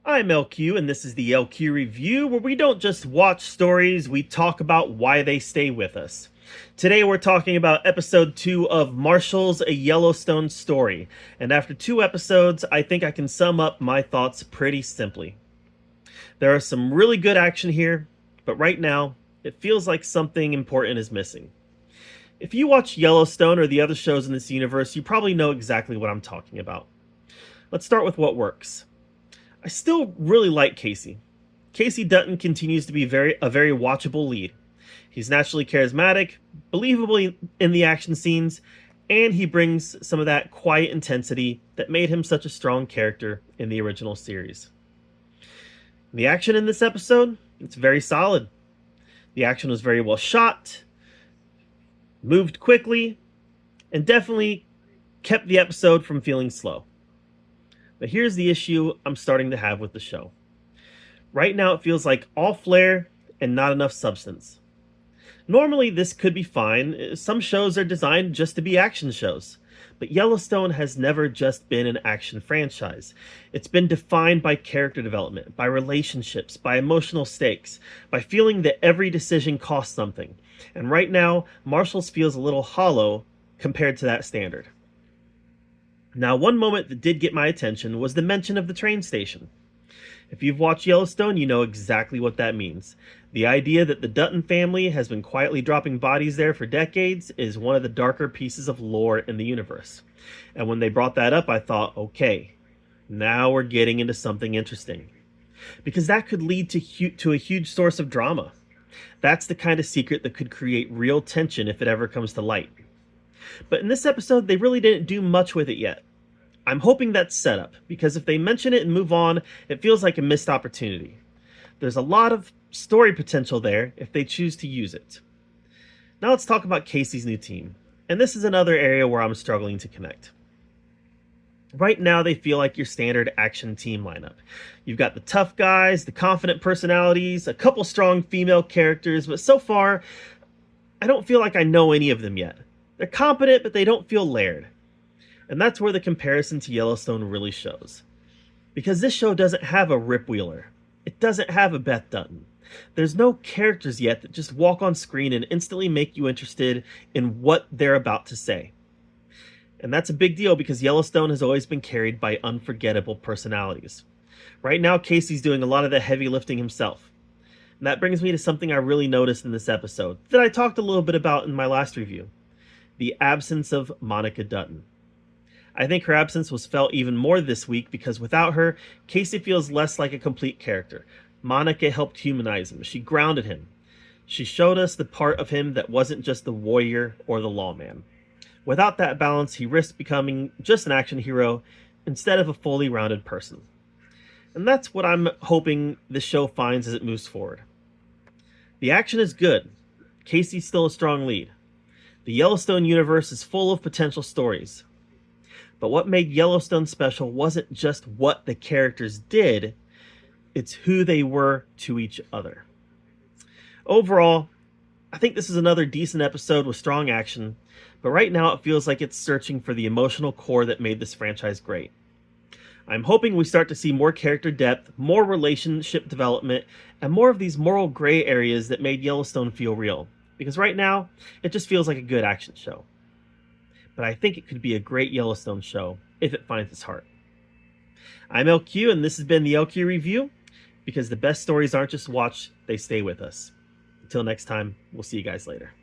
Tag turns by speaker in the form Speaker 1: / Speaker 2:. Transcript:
Speaker 1: I'm LQ, and this is the LQ Review, where we don't just watch stories, we talk about why they stay with us. Today we're talking about episode 2 of Marshals, a Yellowstone Story. And after 2 episodes, I think I can sum up my thoughts pretty simply. There are some really good action here, but right now, it feels like something important is missing. If you watch Yellowstone or the other shows in this universe, you probably know exactly what I'm talking about. Let's start with what works. I still really like Casey. Casey Dutton continues to be a very watchable lead. He's naturally charismatic, believable in the action scenes, and he brings some of that quiet intensity that made him such a strong character in the original series. The action in this episode, it's very solid. The action was very well shot, moved quickly, and definitely kept the episode from feeling slow. But here's the issue I'm starting to have with the show. Right now it feels like all flair and not enough substance. Normally this could be fine. Some shows are designed just to be action shows. But Yellowstone has never just been an action franchise. It's been defined by character development, by relationships, by emotional stakes, by feeling that every decision costs something. And right now, Marshals feels a little hollow compared to that standard. Now, one moment that did get my attention was the mention of the train station. If you've watched Yellowstone, you know exactly what that means. The idea that the Dutton family has been quietly dropping bodies there for decades is one of the darker pieces of lore in the universe. And when they brought that up, I thought, okay, now we're getting into something interesting. Because that could lead to a huge source of drama. That's the kind of secret that could create real tension if it ever comes to light. But in this episode, they really didn't do much with it yet. I'm hoping that's set up, because if they mention it and move on, it feels like a missed opportunity. There's a lot of story potential there if they choose to use it. Now let's talk about Casey's new team. And this is another area where I'm struggling to connect. Right now, they feel like your standard action team lineup. You've got the tough guys, the confident personalities, a couple strong female characters, but so far, I don't feel like I know any of them yet. They're competent, but they don't feel layered. And that's where the comparison to Yellowstone really shows. Because this show doesn't have a Rip Wheeler. It doesn't have a Beth Dutton. There's no characters yet that just walk on screen and instantly make you interested in what they're about to say. And that's a big deal because Yellowstone has always been carried by unforgettable personalities. Right now, Casey's doing a lot of the heavy lifting himself. And that brings me to something I really noticed in this episode that I talked a little bit about in my last review. The absence of Monica Dutton. I think her absence was felt even more this week because without her, Casey feels less like a complete character. Monica helped humanize him. She grounded him. She showed us the part of him that wasn't just the warrior or the lawman. Without that balance, he risked becoming just an action hero instead of a fully rounded person. And that's what I'm hoping this show finds as it moves forward. The action is good. Casey's still a strong lead. The Yellowstone universe is full of potential stories. But what made Yellowstone special wasn't just what the characters did, it's who they were to each other. Overall, I think this is another decent episode with strong action, but right now it feels like it's searching for the emotional core that made this franchise great. I'm hoping we start to see more character depth, more relationship development, and more of these moral gray areas that made Yellowstone feel real. Because right now, it just feels like a good action show. But I think it could be a great Yellowstone show if it finds its heart. I'm LQ, and this has been the LQ Review, because the best stories aren't just watched, they stay with us. Until next time, we'll see you guys later.